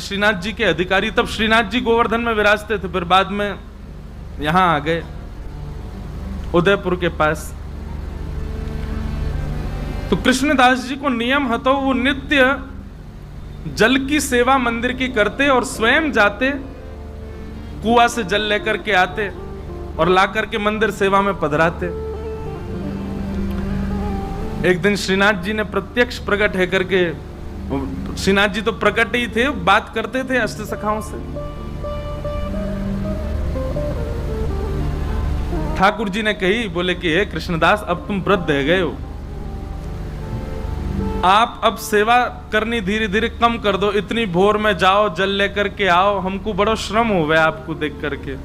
श्रीनाथ जी के अधिकारी। तब श्रीनाथ जी गोवर्धन में विराजते थे, फिर बाद में यहां आ गए उदयपुर के पास। तो कृष्णदास जी को नियम हतो, वो नित्य जल की सेवा मंदिर की करते और स्वयं जाते, कुआं से जल लेकर के आते और लाकर के मंदिर सेवा में पधराते। एक दिन श्रीनाथ जी ने प्रत्यक्ष प्रकट है करके, श्रीनाथ जी तो प्रकट ही थे, बात करते थे अष्ट सखाओं से। ठाकुर जी ने कही, बोले कि हे कृष्णदास, अब तुम वृद्ध रह गए हो, आप अब सेवा करनी धीरे धीरे कम कर दो, इतनी भोर में जाओ जल लेकर के आओ, हमको बड़ा श्रम हो गया आपको देख करके।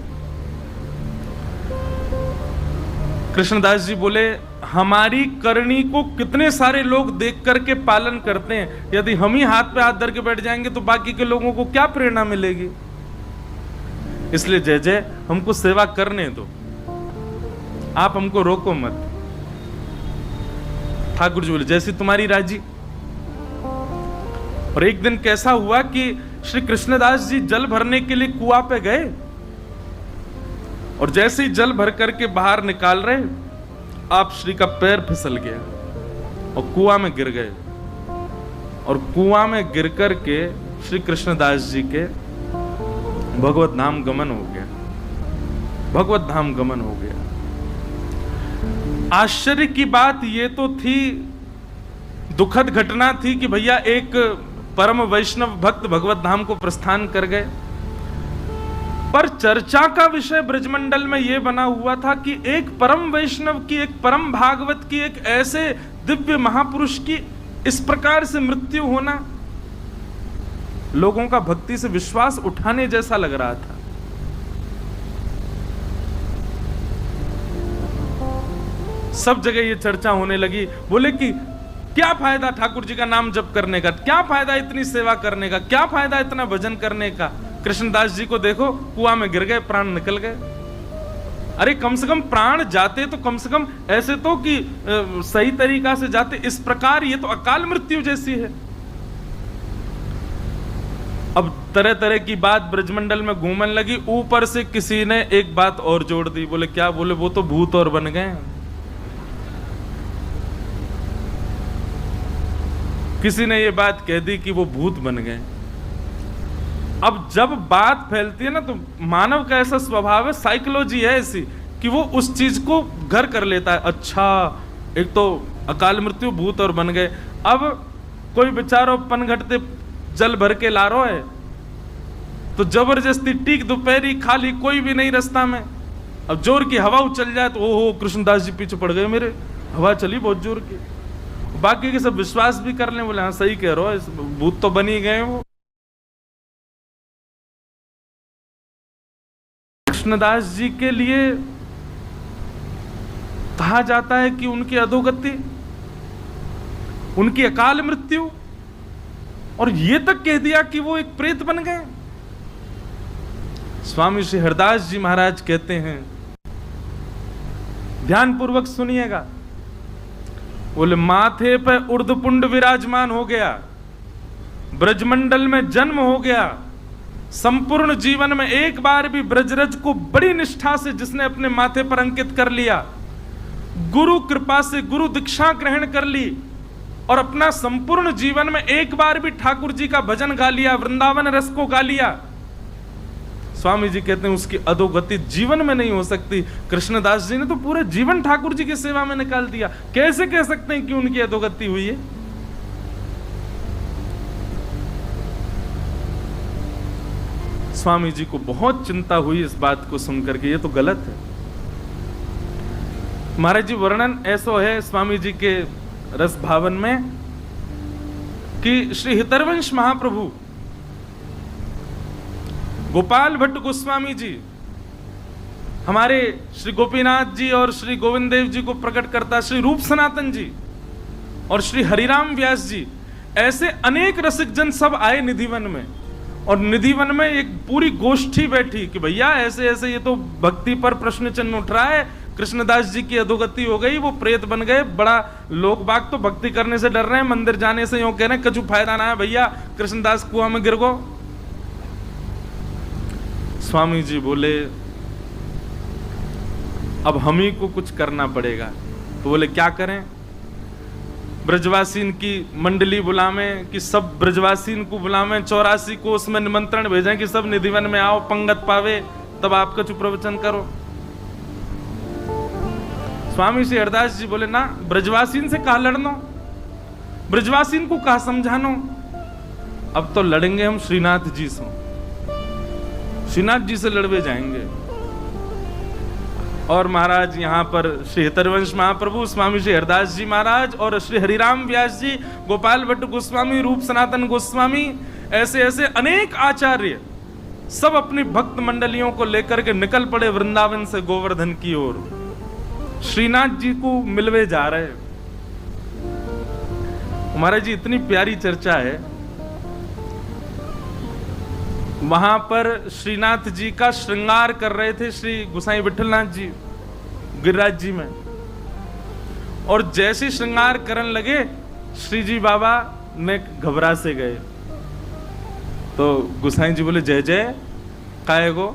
कृष्णदास जी बोले, हमारी करनी को कितने सारे लोग देख करके पालन करते हैं, यदि हम ही हाथ पे हाथ धर के बैठ जाएंगे तो बाकी के लोगों को क्या प्रेरणा मिलेगी। इसलिए जय जय, हमको सेवा करने दो, आप हमको रोको मत। ठाकुर जी बोले, जैसी तुम्हारी राजी। और एक दिन कैसा हुआ कि श्री कृष्णदास जी जल भरने के लिए कुआं पे गए और जैसे ही जल भर करके बाहर निकाल रहे, आप श्री का पैर फिसल गया और कुआं में गिर गए। और कुआं में गिर करके श्री कृष्णदास जी के भगवत धाम गमन हो गया, भगवत धाम गमन हो गया। आश्चर्य की बात ये तो थी, दुखद घटना थी कि भैया एक परम वैष्णव भक्त भगवत धाम को प्रस्थान कर गए, पर चर्चा का विषय ब्रजमंडल में यह बना हुआ था कि एक परम वैष्णव की, एक परम भागवत की, एक ऐसे दिव्य महापुरुष की इस प्रकार से मृत्यु होना लोगों का भक्ति से विश्वास उठाने जैसा लग रहा था। सब जगह ये चर्चा होने लगी। बोले कि क्या फायदा ठाकुर जी का नाम जप करने का, क्या फायदा इतनी सेवा करने का, क्या फायदा इतना भजन करने का। कृष्णदास जी को देखो, कुआं में गिर गए, प्राण निकल गए। अरे कम से कम प्राण जाते तो कम से कम ऐसे तो कि सही तरीका से जाते, इस प्रकार ये तो अकाल मृत्यु जैसी है। अब तरह तरह की बात ब्रजमंडल में घूमने लगी। ऊपर से किसी ने एक बात और जोड़ दी। बोले क्या? बोले वो तो भूत और बन गए। किसी ने ये बात कह दी कि वो भूत बन गए। अब जब बात फैलती है ना, तो मानव का ऐसा स्वभाव है, साइकोलॉजी है ऐसी कि वो उस चीज को घर कर लेता है। अच्छा, एक तो अकाल मृत्यु, भूत और बन गए। अब कोई बेचारो पनघटते जल भर के ला रहा है, तो जबरदस्ती टीक दोपहरी खाली, कोई भी नहीं रास्ता में। अब जोर की हवा उछल जाए तो ओहो कृष्णदास जी पीछे पड़ गए मेरे, हवा चली बहुत जोर की। बाकी के सब विश्वास भी कर लें, बोले हाँ सही कह रहे हो, भूत तो बन ही गए। वो कृष्णदास जी के लिए कहा जाता है कि उनकी अधोगति, उनकी अकाल मृत्यु, और ये तक कह दिया कि वो एक प्रेत बन गए। स्वामी श्री हरदास जी महाराज कहते हैं, ध्यान पूर्वक सुनिएगा, बोले माथे पे उर्धपुंड विराजमान हो गया, ब्रजमंडल में जन्म हो गया, संपूर्ण जीवन में एक बार भी ब्रजरज को बड़ी निष्ठा से जिसने अपने माथे पर अंकित कर लिया, गुरु कृपा से गुरु दीक्षा ग्रहण कर ली, और अपना संपूर्ण जीवन में एक बार भी ठाकुर जी का भजन गा लिया, वृंदावन रस को गा लिया, स्वामी जी कहते हैं उसकी अधोगति जीवन में नहीं हो सकती। कृष्णदास जी ने तो पूरे जीवन ठाकुर जी की सेवा में निकाल दिया, कैसे कह सकते हैं कि उनकी अधोगति हुई है? स्वामी जी को बहुत चिंता हुई इस बात को सुनकर के, ये तो गलत है। महाराज जी वर्णन ऐसा है स्वामी जी के रस भावन में कि श्री हितरवंश महाप्रभु गोपाल भट्ट गोस्वामी जी हमारे श्री गोपीनाथ जी और श्री गोविंद देव जी को प्रकट करता, श्री रूप सनातन जी और श्री हरिराम व्यास जी, ऐसे अनेक रसिक जन सब आए निधिवन में, और निधिवन में एक पूरी गोष्ठी बैठी कि भैया ऐसे ऐसे ये तो भक्ति पर प्रश्न चिन्ह उठ रहा है, कृष्णदास जी की अधोगति हो गई, वो प्रेत बन गए, बड़ा लोग बाग तो भक्ति करने से डर रहे हैं, मंदिर जाने से यूं कह रहे हैं कछु फायदा ना है भैया, कृष्णदास कुआं में गिर गो। स्वामी जी बोले अब हम ही को कुछ करना पड़ेगा। तो बोले क्या करें? ब्रजवासीन की मंडली बुलावें कि सब ब्रजवासीन को बुलावें, 84 को उसमें निमंत्रण भेजें कि सब निधिवन में आओ, पंगत पावे, तब आपका चुप प्रवचन करो। स्वामी श्री हरदास जी बोले ना, ब्रजवासीन से कहा लड़नो, ब्रजवासीन को कहा समझानो, अब तो लड़ेंगे हम श्रीनाथ जी से, श्रीनाथ जी से लड़वे जाएंगे। और महाराज यहाँ पर श्री हितरवंश महाप्रभु, स्वामी श्री हरदास जी महाराज और श्री हरिराम व्यास जी, गोपाल भट्ट गोस्वामी, रूप सनातन गोस्वामी, ऐसे ऐसे अनेक आचार्य सब अपनी भक्त मंडलियों को लेकर के निकल पड़े वृंदावन से गोवर्धन की ओर, श्रीनाथ जी को मिलवे जा रहे। महाराज जी इतनी प्यारी चर्चा है, वहां पर श्रीनाथ जी का श्रृंगार कर रहे थे श्री गोसाई विठलनाथ जी गिरिराज जी में, और जैसे श्रृंगार करने लगे श्री जी बाबा ने घबरा से गए। तो गोसाई जी बोले जय जय काय गो,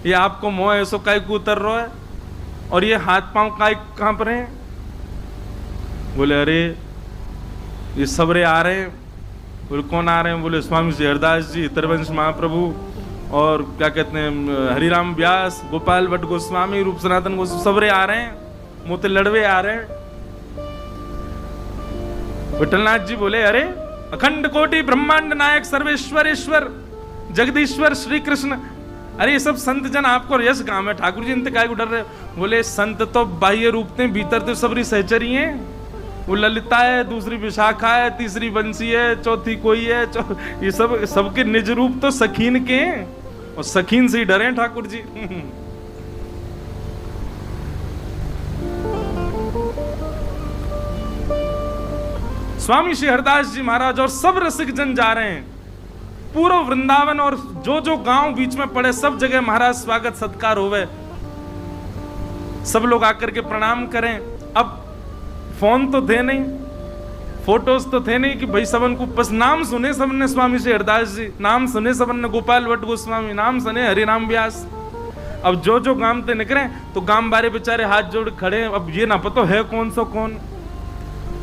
ये आपको मोह ऐसो काय को उतर रहा है, और ये हाथ पांव काय कहां पर हैं? बोले अरे ये सबरे आ रहे हैं। बोले कौन आ रहे हैं? बोले स्वामी श्री हरदास जी, हितरवंश महाप्रभु, और क्या कहते हैं हरिराम व्यास, गोपाल भट्ट गोस्वामी, रूप सनातन गोस्वामी, सबरे आ रहे हैं, मोते लड़वे आ रहे हैं। विठलनाथ जी बोले अरे अखंड कोटि ब्रह्मांड नायक सर्वेश्वरेश्वर जगदीश्वर श्री कृष्ण, अरे ये सब संत जन आपको यश गांव है, ठाकुर जी इनते काय को डर रहे? बोले संत तो बाह्य रूप थे, भीतर तो सबरी सहचरी हैं। वो ललिता है, दूसरी विशाखा है, तीसरी बंसी है, चौथी कोई है, ये सब सबके निज रूप तो सखीन के हैं, और सखीन से ही डरे ठाकुर जी। स्वामी श्री हरदास जी महाराज और सब रसिक जन जा रहे हैं, पूरा वृंदावन और जो जो गांव बीच में पड़े सब जगह महाराज स्वागत सत्कार होवे, सब लोग आकर के प्रणाम करें। अब फोन तो थे नहीं, फोटोज तो थे नहीं कि भाई सबन को बस नाम सुने सबन ने स्वामी श्री हरदास जी, नाम सुने सबन ने गोपाल भट्ट गोस्वामी, नाम सुने हरिराम व्यास। अब जो जो गांव ते निकले तो गांव बारे बेचारे हाथ जोड़ खड़े, अब ये ना पता है कौन सो कौन।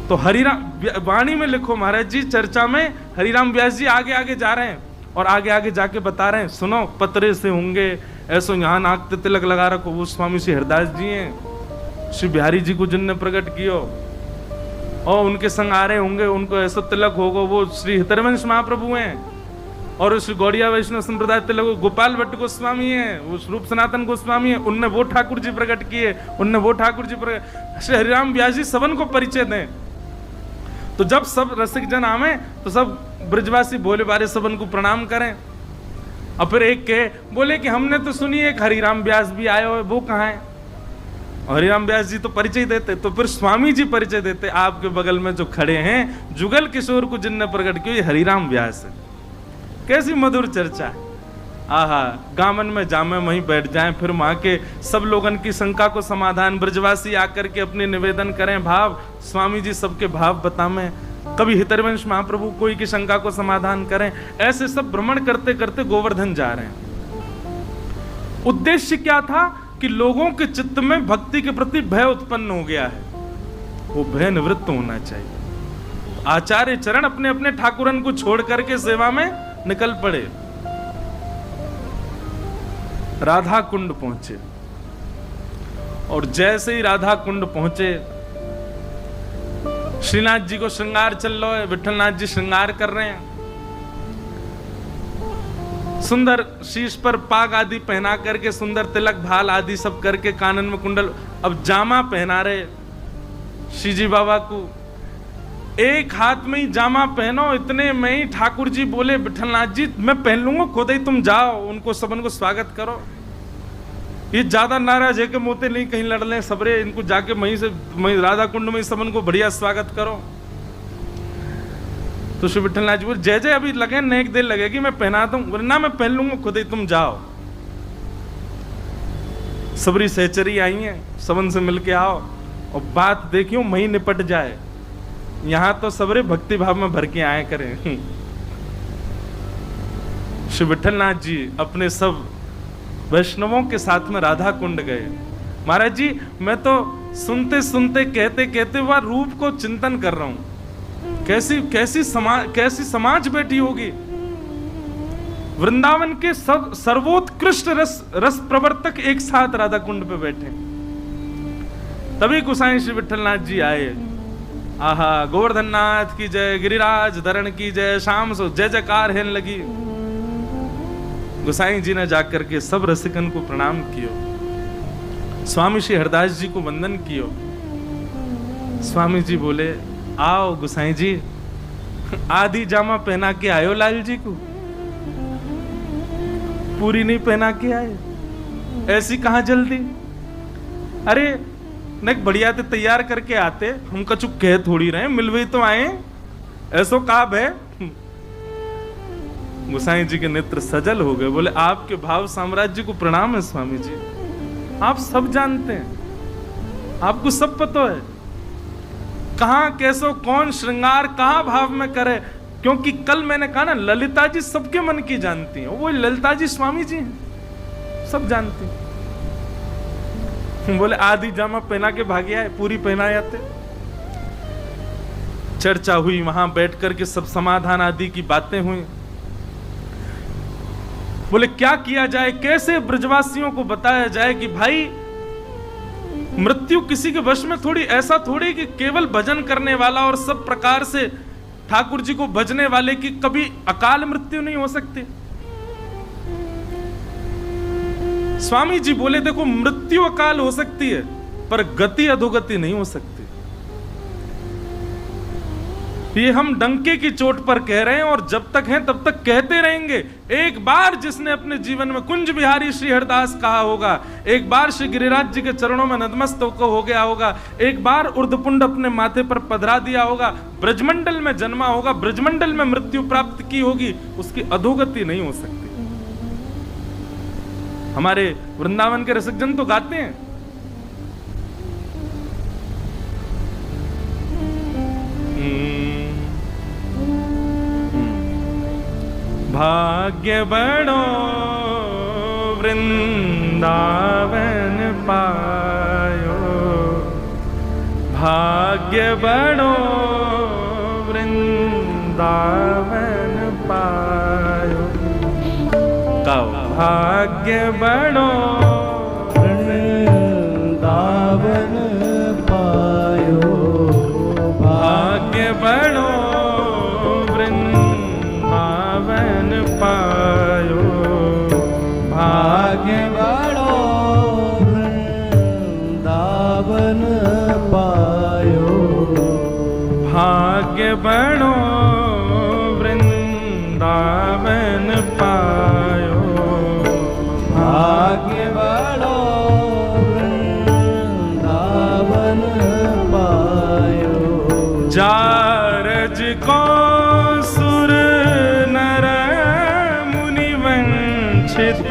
तो हरिराम वाणी में लिखो महाराज जी, चर्चा में हरिराम व्यास जी आगे आगे जा रहे हैं और आगे आगे जाके बता रहे हैं, सुनो पतरे से होंगे ऐसो, यहाँ नाक ते तिलक लगा रखो, वो स्वामी श्री हरदास जी हैं, श्री बिहारी जी को जिनने प्रकट कियो, और उनके संग आ रहे होंगे, उनको ऐसा तिलक होगा, वो श्री हितरवंश महाप्रभु हैं, और श्री गौड़िया वैष्णव संप्रदाय तिलक गोपाल भट्ट गोस्वामी हैं, वो रूप सनातन गोस्वामी हैं, उनने वो ठाकुर जी प्रकट किए, उनने वो ठाकुर जी प्रकट, श्री हरिराम व्यास जी सबन को परिचय दें। तो जब सब रसिक जन आवे तो सब ब्रजवासी बोले बारे सबन को प्रणाम करें। और फिर एक के बोले कि हमने तो सुनी एक हरिराम व्यास भी आए हो, वो कहाँ है? हरिराम व्यास जी तो परिचय देते, तो फिर स्वामी जी परिचय देते, आपके बगल में जो खड़े हैं जुगल किशोर को जिनने प्रकट किया, ये हरिराम व्यास है। कैसी मधुर चर्चा है, आहा, गामन में जामे वहीं बैठ जाएं, फिर वहां के सब लोगन की शंका को समाधान, ब्रजवासी आकर के अपने निवेदन करें, भाव स्वामी जी सबके भाव बतावें, कभी हितरवंश महाप्रभु कोई की शंका को समाधान करें, ऐसे सब भ्रमण करते करते गोवर्धन जा रहे हैं। उद्देश्य क्या था कि लोगों के चित्त में भक्ति के प्रति भय उत्पन्न हो गया है, वो भय निवृत्त होना चाहिए। आचार्य चरण अपने अपने ठाकुरन को छोड़ करके सेवा में निकल पड़े। राधा कुंड पहुंचे, और जैसे ही राधा कुंड पहुंचे, श्रीनाथ जी को श्रृंगार चल रहा है, विठलनाथ जी श्रृंगार कर रहे हैं, सुंदर शीश पर पाग आदि पहना करके, सुंदर तिलक भाल आदि सब करके, कानन में कुंडल, अब जामा पहना रहे श्री जी बाबा को। एक हाथ में ही जामा पहनो, इतने में ही ठाकुर जी बोले विठलनाथ जी मैं पहन लूंगा, खुद ही तुम जाओ, उनको सबन को स्वागत करो। ये ज्यादा नाराज है कि मोते नहीं कहीं लड़ लें सबरे, इनको जाके वहीं से राधा कुंड में सबन को बढ़िया स्वागत करो। तो श्री विठलनाथ जी बोले जय जय अभी लगे न, एक देर लगेगी, मैं पहना दूं। बोले ना मैं पहन लूंगा, खुद ही तुम जाओ। सबरी सहचरी आई है, सबन से मिलके आओ और बात देखियो वहीं निपट जाए, यहां तो सबरे भक्ति भाव में भर के आए करें। श्री विठलनाथ जी अपने सब वैष्णवों के साथ में राधा कुंड गए। महाराज जी मैं तो सुनते सुनते कहते कहते वह रूप को चिंतन कर रहा हूं। कैसी समाज बैठी होगी। वृंदावन के सर्वोत्कृष्ट रस प्रवर्तक एक साथ राधा कुंड पे बैठे। तभी गोसाई श्री विठलनाथ जी आए। आहा, गोवर्धन नाथ की जय, गिरिराज धरण की जय, शाम सो जय जयकार हेन लगी। गोसाई जी ने जाकर के सब रसिकन को प्रणाम कियो। स्वामी श्री हरदास जी को वंदन कियो। स्वामी जी बोले, आओ गोसाई जी, आधी जामा पहना के आयो लाल जी को, पूरी नहीं पहना के आए, ऐसी कहां जल्दी। अरे न बढ़िया ते तैयार करके आते, हम कछु कह थोड़ी रहे, मिलवे तो आए, ऐसो काब है। गोसाई जी के नेत्र सजल हो गए। बोले, आपके भाव साम्राज्य को प्रणाम है स्वामी जी, आप सब जानते हैं, आपको सब पता है कहां कैसो कौन श्रृंगार कहां भाव में करे। क्योंकि कल मैंने कहा ना, ललिता जी सबके मन की जानती हैं, वो ललिता जी स्वामी जी हैं, सब जानती हैं। बोले, आधी जामा पहना के भागे आए, पूरी पहना आते। चर्चा हुई, वहां बैठ करके सब समाधान आदि की बातें हुई। बोले, क्या किया जाए, कैसे ब्रजवासियों को बताया जाए कि भाई मृत्यु किसी के वश में थोड़ी, ऐसा थोड़ी कि केवल भजन करने वाला और सब प्रकार से ठाकुर जी को भजने वाले की कभी अकाल मृत्यु नहीं हो सकती। स्वामी जी बोले, देखो मृत्यु अकाल हो सकती है पर गति अधोगति नहीं हो सकती। ये हम डंके की चोट पर कह रहे हैं और जब तक हैं तब तक कहते रहेंगे। एक बार जिसने अपने जीवन में कुंज बिहारी श्री हरदास कहा होगा, एक बार श्री गिरिराज जी के चरणों में नतमस्तक हो गया होगा, एक बार उर्ध्वपुंड अपने माथे पर पधरा दिया होगा, ब्रजमंडल में जन्मा होगा, ब्रजमंडल में मृत्यु प्राप्त की होगी, उसकी अधोगति नहीं हो सकती। हमारे वृंदावन के रसिकजन तो गाते हैं, भाग्य बड़ो वृंदावन पायो, भाग्य बड़ो वृंदावन पायो, भाग्य बड़ो वृंदावन पायो, भाग्य बड़ो वृंदावन पायो, भाग्य बड़ो वृंदावन पायो, भाग्य बड़ो वृंदावन पायो, भाग्य बड़ो वृंदावन पायो। जारज को सुर नर मुनि वंचित